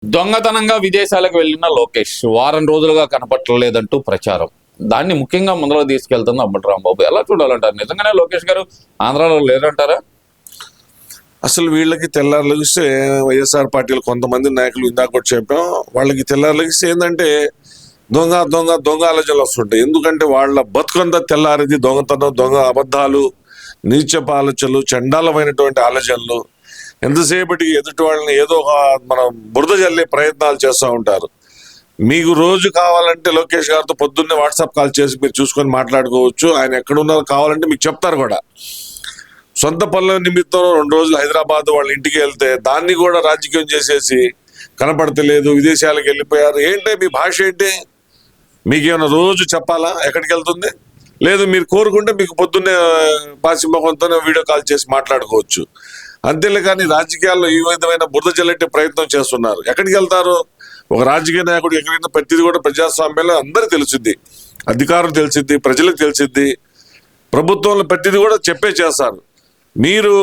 దొంగతనంగా విదేశాలకు వెళ్లిన లోకేష్ వారం రోజులుగా కనపట్టలేదంటూ ప్రచారం. దాన్ని ముఖ్యంగా ముందులో తీసుకెళ్తుంది అంబటి రాంబాబు. ఎలా చూడాలంటారు? నిజంగానే లోకేష్ గారు ఆంధ్రాలో లేరంటారా? అసలు వీళ్ళకి తెల్లారులగిస్తే వైఎస్ఆర్ పార్టీలు కొంతమంది నాయకులు ఇందాక కూడా చెప్పాం, వాళ్ళకి తెల్లారులగిస్తే ఏంటంటే దొంగ దొంగ దొంగ ఆలోచనలు వస్తుంటాయి. ఎందుకంటే వాళ్ళ బతుకంతా తెల్లారిది దొంగతనం, దొంగ అబద్ధాలు, నీచపు ఆలోచనలు, చండాలమైనటువంటి ఆలోచనలు. ఎంతసేపటికి ఎదుటి వాళ్ళని ఏదో ఒక మనం బురద జల్లే ప్రయత్నాలు చేస్తూ ఉంటారు. మీకు రోజు కావాలంటే లోకేష్ గారితో పొద్దున్నే వాట్సాప్ కాల్ చేసి మీరు చూసుకొని మాట్లాడుకోవచ్చు. ఆయన ఎక్కడున్నారో కావాలంటే మీకు చెప్తారు కూడా. సొంత పనుల నిమిత్తం 2 రోజులు హైదరాబాద్ వాళ్ళ ఇంటికి వెళ్తే దాన్ని కూడా రాజకీయం చేసేసి కనపడతలేదు, విదేశాలకు వెళ్ళిపోయారు. ఏంటి మీ భాష ఏంటి? మీకేమైనా రోజు చెప్పాలా ఎక్కడికి వెళ్తుంది? లేదు, మీరు కోరుకుంటే మీకు పొద్దున్నే పాసిమొఖంతోనే వీడియో కాల్ చేసి మాట్లాడుకోవచ్చు. అంతేలే కానీ రాజకీయాల్లో ఈ విధమైన బురద జల్లెట్టే ప్రయత్నం చేస్తున్నారు. ఎక్కడికి వెళ్తారు? ఒక రాజకీయ నాయకుడు ఎక్కడైనా ప్రతిదీ కూడా ప్రజాస్వామ్యంలో అందరికీ తెలిసిద్ది, అధికారులు తెలిసిద్ది, ప్రజలకు తెలిసిద్ది, ప్రభుత్వంలో ప్రతిదీ కూడా చెప్పే చేస్తారు. మీరు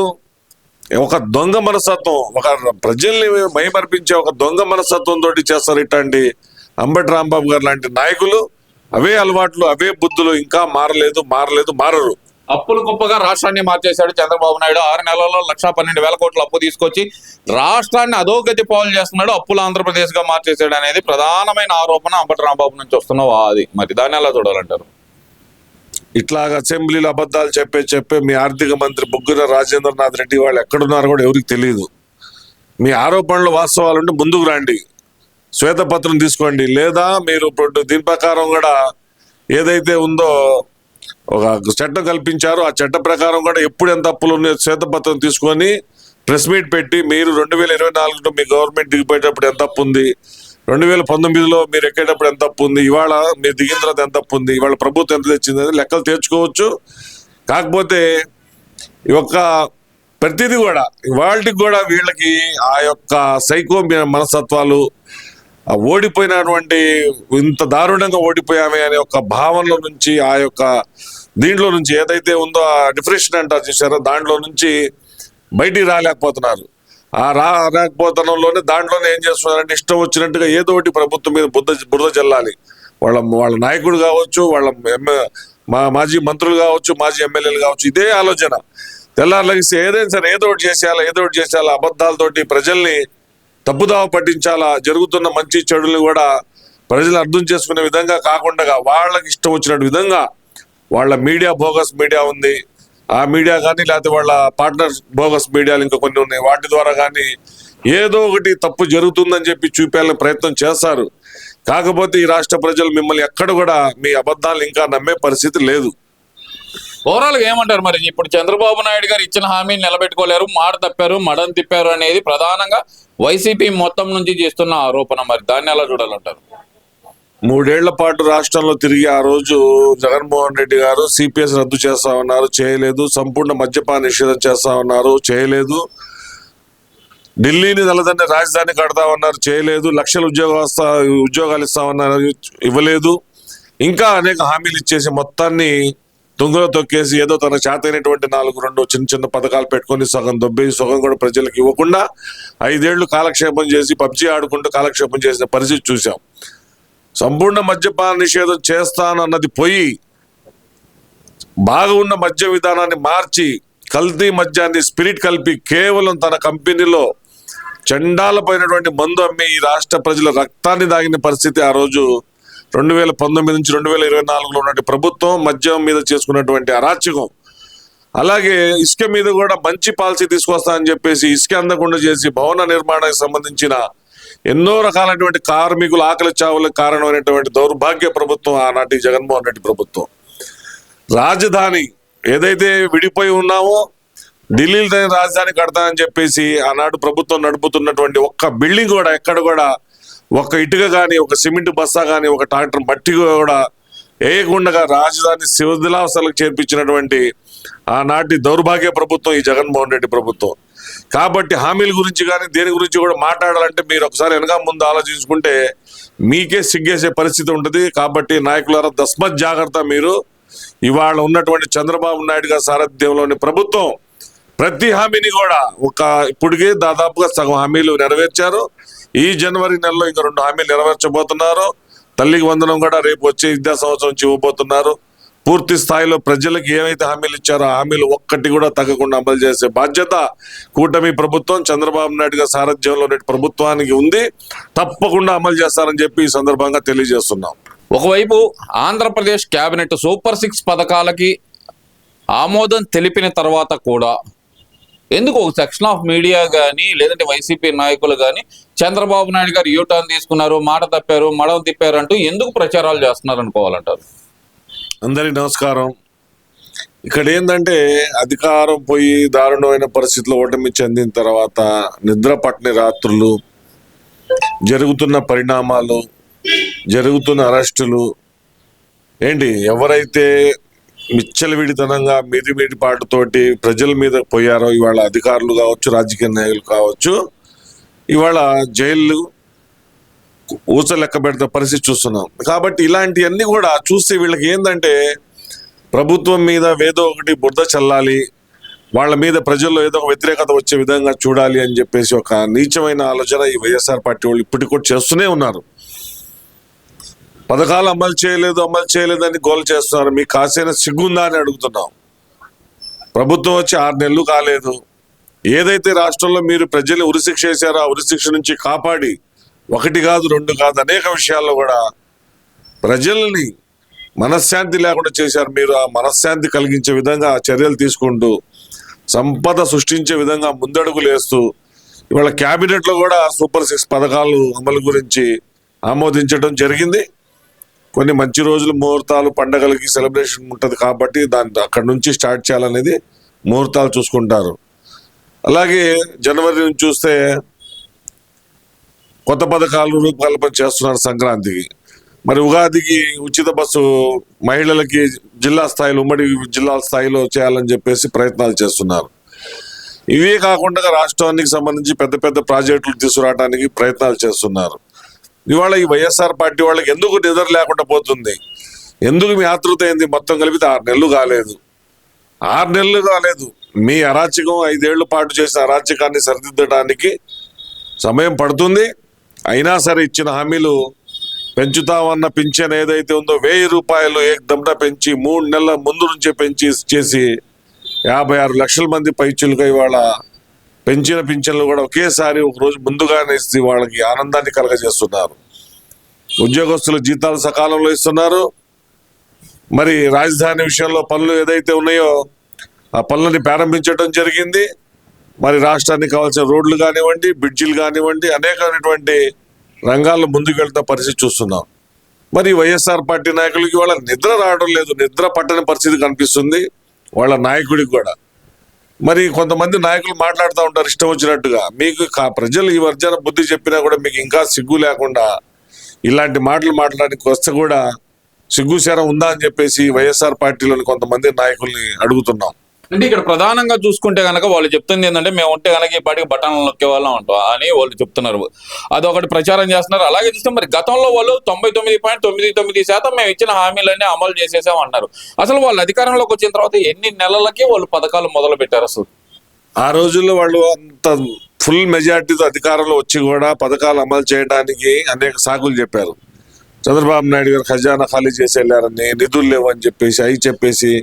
ఒక దొంగ మనస్తత్వం, ఒక ప్రజల్ని మైమర్పించే ఒక దొంగ మనస్తత్వం తోటి చేస్తారు. ఇట్లాంటి అంబటి రాంబాబు గారు లాంటి నాయకులు అవే అలవాట్లు, అవే బుద్ధులు ఇంకా మారరు. అప్పులు గొప్పగా రాష్ట్రాన్ని మార్చేశాడు చంద్రబాబు నాయుడు. 6 నెలల్లో 1,12,000 కోట్ల అప్పు తీసుకొచ్చి రాష్ట్రాన్ని అధోగతి పాలు చేస్తున్నాడు. అప్పులు ఆంధ్రప్రదేశ్ గా మార్చేశాడు అనేది ప్రధానమైన ఆరోపణ అంబటి రాంబాబు నుంచి వస్తున్న అది. మరి దాన్ని ఎలా చూడాలంటారు? ఇట్లాగ అసెంబ్లీలో అబద్ధాలు చెప్పే మీ ఆర్థిక మంత్రి బుగ్గన రాజేంద్రనాథ్ రెడ్డి వాళ్ళు ఎక్కడున్నారో కూడా ఎవరికి తెలియదు. మీ ఆరోపణలు వాస్తవాలు ఉంటే ముందుకు రండి, శ్వేతపత్రం తీసుకోండి. లేదా మీరు దీని ప్రకారం కూడా ఏదైతే ఉందో ఒక చట్టం కల్పించారో ఆ చట్ట ప్రకారం కూడా ఎప్పుడు ఎంత అప్పులు ఉన్నాయో శ్వేతపత్రం తీసుకొని ప్రెస్ మీట్ పెట్టి మీరు 2024లో మీ గవర్నమెంట్ దిగిపోయేటప్పుడు ఎంత అప్పు ఉంది, 2019లో మీరు ఎక్కేటప్పుడు ఎంత అప్పు ఉంది, ఇవాళ మీరు దిగిన తర్వాత ఎంత అప్పు ఉంది, ఇవాళ ప్రభుత్వం ఎంత తెచ్చింది అని లెక్కలు తెచ్చుకోవచ్చు. కాకపోతే ఈ యొక్క ప్రతిదీ కూడా ఇవాళకి కూడా వీళ్ళకి ఆ యొక్క సైకో మనస్తత్వాలు, ఓడిపోయినటువంటి ఇంత దారుణంగా ఓడిపోయామే అనే ఒక భావనలో నుంచి, ఆ యొక్క దీంట్లో నుంచి ఏదైతే ఉందో ఆ డిప్రెషన్ అంటారు చూసారో, దాంట్లో నుంచి బయటికి రాలేకపోతున్నారు. ఆ రాకపోతనంలోనే దాంట్లోనే ఏం చేస్తున్నారంటే ఇష్టం వచ్చినట్టుగా ఏదో ఒకటి ప్రభుత్వం మీద బురద జల్లాలి. వాళ్ళ నాయకుడు కావచ్చు, వాళ్ళ మాజీ మంత్రులు కావచ్చు, మాజీ ఎమ్మెల్యేలు కావచ్చు, ఇదే ఆలోచన. తెల్లారులగిస్తే ఏదైనా సరే ఏదో ఒకటి చేసేయాలా, అబద్ధాలతోటి ప్రజల్ని తప్పుదావ పట్టించాలా, జరుగుతున్న మంచి చెడులు కూడా ప్రజలు అర్థం చేసుకునే విధంగా కాకుండా వాళ్ళకి ఇష్టం వచ్చినట్టు విధంగా వాళ్ళ మీడియా, బోగస్ మీడియా ఉంది, ఆ మీడియా కానీ లేకపోతే వాళ్ళ పార్ట్నర్ బోగస్ మీడియాలు ఇంకా కొన్ని ఉన్నాయి, వాటి ద్వారా కానీ ఏదో ఒకటి తప్పు జరుగుతుందని చెప్పి చూపేయాలని ప్రయత్నం చేస్తారు. కాకపోతే ఈ రాష్ట్ర ప్రజలు మిమ్మల్ని ఎక్కడ కూడా మీ అబద్ధాలు ఇంకా నమ్మే పరిస్థితి లేదు. ఓవరాల్ గా ఏమంటారు? మరి ఇప్పుడు చంద్రబాబు నాయుడు గారు ఇచ్చిన హామీని నిలబెట్టుకోలేరు, మాట తప్పారు, మడం తిప్పారు అనేది ప్రధానంగా వైసీపీ మొత్తం నుంచి చేస్తున్న ఆరోపణ. మరి దాన్ని ఎలా చూడాలంటారు? 3 ఏళ్ల పాటు రాష్ట్రంలో తిరిగి ఆ రోజు జగన్మోహన్ రెడ్డి గారు సిపిఎస్ రద్దు చేస్తా ఉన్నారు, చేయలేదు. సంపూర్ణ మద్యపాన నిషేధం చేస్తా ఉన్నారు, చేయలేదు. ఢిల్లీని నల్లదన్న రాజధాని కడతా ఉన్నారు, చేయలేదు. లక్షల ఉద్యోగాలు ఇస్తామన్నారు, ఇవ్వలేదు. ఇంకా అనేక హామీలు ఇచ్చేసి మొత్తాన్ని తుంగలో తొక్కేసి ఏదో తన చేతైనటువంటి 4 చిన్న పథకాలు పెట్టుకొని సగం దొబ్బేసి సగం కూడా ప్రజలకు ఇవ్వకుండా 5 ఏళ్లు కాలక్షేపం చేసి పబ్జీ ఆడుకుంటూ కాలక్షేపం చేసిన పరిస్థితి చూసాం. సంపూర్ణ మద్యపాన నిషేధం చేస్తానన్నది పోయి బాగా ఉన్న మద్య విధానాన్ని మార్చి కల్తీ మద్యాన్ని స్పిరిట్ కలిపి కేవలం తన కంపెనీలో చండాలపోయినటువంటి మందు అమ్మి ఈ రాష్ట్ర ప్రజల రక్తాన్ని దాగిన పరిస్థితి ఆ రోజు 2019 నుంచి 2024లో ఉన్నటువంటి ప్రభుత్వం మద్యం మీద చేసుకున్నటువంటి అరాచకం. అలాగే ఇసుక మీద కూడా మంచి పాలసీ తీసుకొస్తా అని చెప్పేసి ఇసుక అందకుండా చేసి భవన నిర్మాణానికి సంబంధించిన ఎన్నో రకాలైనటువంటి కార్మికులు ఆకలి చావులకు కారణమైనటువంటి దౌర్భాగ్య ప్రభుత్వం ఆనాటి జగన్మోహన్ రెడ్డి ప్రభుత్వం. రాజధాని ఏదైతే విడిపోయి ఉన్నామో ఢిల్లీలో రాజధాని కడతానని చెప్పేసి ఆనాడు ప్రభుత్వం నడుపుతున్నటువంటి ఒక్క బిల్డింగ్ కూడా ఎక్కడ కూడా ఒక ఇటుక కానీ, ఒక సిమెంట్ బస్తా కానీ, ఒక ట్రాక్టర్ మట్టి కూడా వేయకుండా రాజధాని శివదిలాసలకు చేర్పించినటువంటి ఆనాటి దౌర్భాగ్య ప్రభుత్వం ఈ జగన్మోహన్ రెడ్డి ప్రభుత్వం. కాబట్టి హామీల గురించి కానీ దేని గురించి కూడా మాట్లాడాలంటే మీరు ఒకసారి వెనక ముందు ఆలోచించుకుంటే మీకే సిగ్గేసే పరిస్థితి ఉంటుంది. కాబట్టి నాయకులారా తస్మత్ జాగ్రత్త. మీరు ఇవాళ ఉన్నటువంటి చంద్రబాబు నాయుడు గారి సారథ్యంలోని ప్రభుత్వం ప్రతి హామీని కూడా ఇప్పటికే దాదాపుగా సగం హామీలు నెరవేర్చారు. ఈ జనవరి నెలలో ఇంకా 2 హామీలు నెరవేర్చబోతున్నారు. తల్లికి వందనం కూడా రేపు వచ్చే విద్యా సంవత్సరం నుంచి ఇవ్వబోతున్నారు. పూర్తి స్థాయిలో ప్రజలకు ఏవైతే హామీలు ఇచ్చారో ఆ హామీలు ఒక్కటి కూడా తగ్గకుండా అమలు చేసే బాధ్యత కూటమి ప్రభుత్వం, చంద్రబాబు నాయుడు గారి సారథ్యంలో ప్రభుత్వానికి ఉంది. తప్పకుండా అమలు చేస్తారని చెప్పి ఈ సందర్భంగా తెలియజేస్తున్నాం. ఒకవైపు ఆంధ్రప్రదేశ్ కేబినెట్ సూపర్ 6 పథకాలకి ఆమోదం తెలిపిన తర్వాత కూడా ఎందుకు ఒక సెక్షన్ ఆఫ్ మీడియా కానీ లేదంటే వైసీపీ నాయకులు కానీ చంద్రబాబు నాయుడు గారు యూటర్న్ తీసుకున్నారు, మాట తప్పారు, మడం తిప్పారు అంటూ ఎందుకు ప్రచారాలు చేస్తున్నారు అనుకోవాలంటారు? అందరికీ నమస్కారం. ఇక్కడ ఏంటంటే అధికారం పోయి దారుణమైన పరిస్థితుల్లో ఓటమి చెందిన తర్వాత నిద్ర పట్టని రాత్రులు, జరుగుతున్న పరిణామాలు, జరుగుతున్న అరెస్టులు ఎవరైతే మిచ్చలవిడితనంగా మిడిమిడిపాటుతోటి ప్రజల మీద పోయారో ఇవాళ అధికారులు కావచ్చు, రాజకీయ నాయకులు కావచ్చు, ఇవాళ జైళ్ళు ఊచ లెక్క పెడితే పరిస్థితి చూస్తున్నాం. కాబట్టి ఇలాంటివన్నీ కూడా చూస్తే వీళ్ళకి ఏంటంటే ప్రభుత్వం మీద ఏదో ఒకటి బురద చల్లాలి, వాళ్ళ మీద ప్రజల్లో ఏదో ఒక వ్యతిరేకత వచ్చే విధంగా చూడాలి అని చెప్పేసి ఒక నీచమైన ఆలోచన ఈ వైఎస్ఆర్ పార్టీ వాళ్ళు ఇప్పటికి కూడా చేస్తూనే ఉన్నారు. పథకాలు అమలు చేయలేదని గోల చేస్తున్నారు. మీకు కాసైనా సిగ్గుందా అని అడుగుతున్నాం. ప్రభుత్వం వచ్చి 6 నెలలు కాలేదు. ఏదైతే రాష్ట్రంలో మీరు ప్రజలు ఉరిశిక్ష వేశారో ఆ ఉరిశిక్ష నుంచి కాపాడి 1 కాదు 2 కాదు అనేక విషయాల్లో కూడా ప్రజల్ని మనశ్శాంతి లేకుండా చేశారు. మీరు ఆ మనశ్శాంతి కలిగించే విధంగా చర్యలు తీసుకుంటూ సంపద సృష్టించే విధంగా ముందడుగులు వేస్తూ ఇవాళ క్యాబినెట్లో కూడా సూపర్ 6 పథకాలు అమలు గురించి ఆమోదించడం జరిగింది. కొన్ని మంచి రోజులు, ముహూర్తాలు, పండగలకి సెలబ్రేషన్ ఉంటుంది కాబట్టి దాన్ని అక్కడి నుంచి స్టార్ట్ చేయాలనేది ముహూర్తాలు చూసుకుంటారు. అలాగే జనవరి నుంచి చూస్తే కొత్త పథకాలు రూపకల్పన చేస్తున్నారు సంక్రాంతికి. మరి ఉగాదికి ఉచిత బస్సు మహిళలకి జిల్లా స్థాయిలో, ఉమ్మడి జిల్లా స్థాయిలో చేయాలని చెప్పేసి ప్రయత్నాలు చేస్తున్నారు. ఇవే కాకుండా రాష్ట్రానికి సంబంధించి పెద్ద పెద్ద ప్రాజెక్టులు తీసుకురావడానికి ప్రయత్నాలు చేస్తున్నారు. ఇవాళ ఈ వైఎస్ఆర్ పార్టీ వాళ్ళకి ఎందుకు నిద్ర లేకుండా పోతుంది? ఎందుకు మీ ఆతృత ఏంది? మొత్తం కలిపితే 6 నెలలు కాలేదు. 6 నెలలు కాలేదు. మీ అరాచకం 5 ఏళ్ల పాటు చేసిన అరాచకాన్ని సరిదిద్దడానికి సమయం పడుతుంది. అయినా సరే ఇచ్చిన హామీలు పెంచుతామన్న పింఛన్ ఏదైతే ఉందో 1000 రూపాయలు ఏకదమ్న పెంచి 3 నెలల ముందు నుంచే పెంచి చేసి 56 లక్షల మంది పైచులుగా ఇవాళ పెంచిన పింఛన్లు కూడా ఒకేసారి ఒక రోజు ముందుగానే ఇస్తే వాళ్ళకి ఆనందాన్ని కలగజేస్తున్నారు. ఉద్యోగస్తుల జీతాలు సకాలంలో ఇస్తున్నారు. మరి రాజధాని విషయంలో పనులు ఏదైతే ఉన్నాయో ఆ పనులని ప్రారంభించడం జరిగింది. మరి రాష్ట్రానికి కావాల్సిన రోడ్లు కానివ్వండి, బ్రిడ్జిలు కానివ్వండి, అనేకమైనటువంటి రంగాల్లో ముందుకు వెళ్తున్న పరిస్థితి చూస్తున్నాం. మరి వైఎస్ఆర్ పార్టీ నాయకులకి వాళ్ళ నిద్ర రావడం లేదు, నిద్ర పట్టని పరిస్థితి కనిపిస్తుంది వాళ్ళ నాయకుడికి కూడా. మరి కొంతమంది నాయకులు మాట్లాడుతూ ఉంటారు ఇష్టం వచ్చినట్టుగా. మీకు ప్రజలు ఈ వర్జన బుద్ధి చెప్పినా కూడా మీకు ఇంకా సిగ్గు లేకుండా ఇలాంటి మాటలు మాట్లాడడానికి వస్తే కూడా సిగ్గుశరం ఉందా అని చెప్పేసి వైఎస్ఆర్ పార్టీలోని కొంతమంది నాయకుల్ని అడుగుతున్నాం. అంటే ఇక్కడ ప్రధానంగా చూసుకుంటే కనుక వాళ్ళు చెప్తుంది ఏంటంటే మేము ఉంటే కనుక ఈ పాటికి బటన్లు నొక్కే వాళ్ళం అంటాం అని వాళ్ళు చెప్తున్నారు. అదొకటి ప్రచారం చేస్తున్నారు. అలాగే చూస్తే మరి గతంలో వాళ్ళు 99.99% మేము ఇచ్చిన హామీలన్నీ అమలు చేసేసాం అన్నారు. అసలు వాళ్ళు అధికారంలోకి వచ్చిన తర్వాత ఎన్ని నెలలకి వాళ్ళు పథకాలు మొదలు పెట్టారు? అసలు ఆ రోజుల్లో వాళ్ళు అంత ఫుల్ మెజార్టీతో అధికారంలో వచ్చి కూడా పథకాలు అమలు చేయడానికి అనేక సాకులు చెప్పారు. చంద్రబాబు నాయుడు గారు ఖజానా ఖాళీ చేసి వెళ్ళారని, నిధులు లేవని చెప్పేసి అవి చెప్పేసి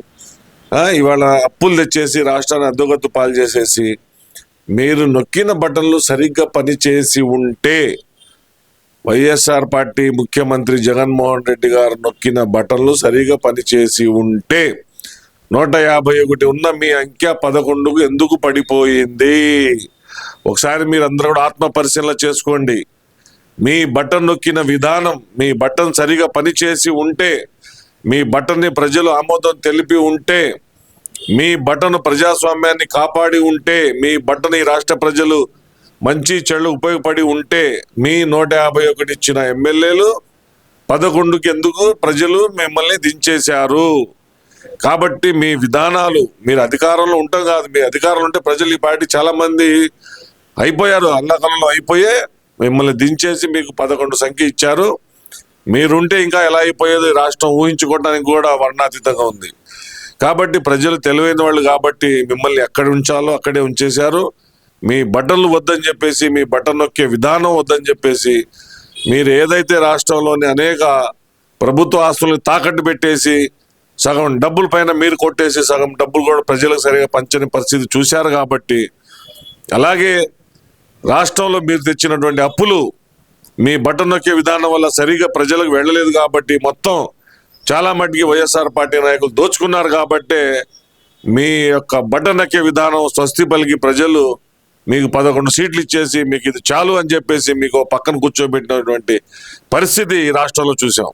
ఇవాళ అప్పులు తెచ్చేసి రాష్ట్రాన్ని అద్దోగత్తు పాలు చేసేసి, మీరు నొక్కిన బటన్లు సరిగ్గా పనిచేసి ఉంటే, వైఎస్ఆర్ పార్టీ ముఖ్యమంత్రి జగన్మోహన్ రెడ్డి గారు నొక్కిన బటన్లు సరిగా పనిచేసి ఉంటే 151 ఉన్న మీ అంకె 11కు ఎందుకు పడిపోయింది? ఒకసారి మీరు అందరూ కూడా ఆత్మ పరిశీలన చేసుకోండి. మీ బటన్ నొక్కిన విధానం, మీ బటన్ సరిగా పనిచేసి ఉంటే, మీ బటన్ని ప్రజలు ఆమోదం తెలిపి ఉంటే, మీ బటన్ ప్రజాస్వామ్యాన్ని కాపాడి ఉంటే, మీ బటన్ ఈ రాష్ట్ర ప్రజలు మంచి చెడు ఉపయోగపడి ఉంటే, మీ 151 ఇచ్చిన ఎమ్మెల్యేలు 11కి ఎందుకు ప్రజలు మిమ్మల్ని దించేశారు? కాబట్టి మీ విధానాలు, మీరు అధికారంలో ఉంటాం కాదు, మీ అధికారంలో ఉంటే ప్రజలు ఈ పార్టీ చాలా మంది అయిపోయారు, అల్లకల్లో అయిపోయే మిమ్మల్ని దించేసి మీకు 11 సంఖ్య ఇచ్చారు. మీరుంటే ఇంకా ఎలా అయిపోయేది రాష్ట్రం ఊహించుకోవడానికి కూడా వర్ణాతీతంగా ఉంది. కాబట్టి ప్రజలు తెలివైన వాళ్ళు కాబట్టి మిమ్మల్ని ఎక్కడ ఉంచాలో అక్కడే ఉంచేశారు. మీ బటన్లు వద్దని చెప్పేసి, మీ బటన్ నొక్కే విధానం వద్దని చెప్పేసి, మీరు ఏదైతే రాష్ట్రంలోని అనేక ప్రభుత్వ ఆస్తులను తాకట్టు పెట్టేసి సగం డబ్బుల పైన మీరు కొట్టేసి సగం డబ్బులు కూడా ప్రజలకు సరిగా పంచని పరిస్థితి చూశారు. కాబట్టి అలాగే రాష్ట్రంలో మీరు తెచ్చినటువంటి అప్పులు మీ బటన్ నొక్కే విధానం వల్ల సరిగా ప్రజలకు వెళ్ళలేదు కాబట్టి మొత్తం చాలా మట్టికి వైఎస్ఆర్ పార్టీ నాయకులు దోచుకున్నారు. కాబట్టే మీ యొక్క బటన్ నొక్కే విధానం స్వస్తి పలికి ప్రజలు మీకు 11 సీట్లు ఇచ్చేసి మీకు ఇది చాలు అని చెప్పేసి మీకు పక్కన కూర్చోబెట్టినటువంటి పరిస్థితి ఈ రాష్ట్రంలో చూసాం.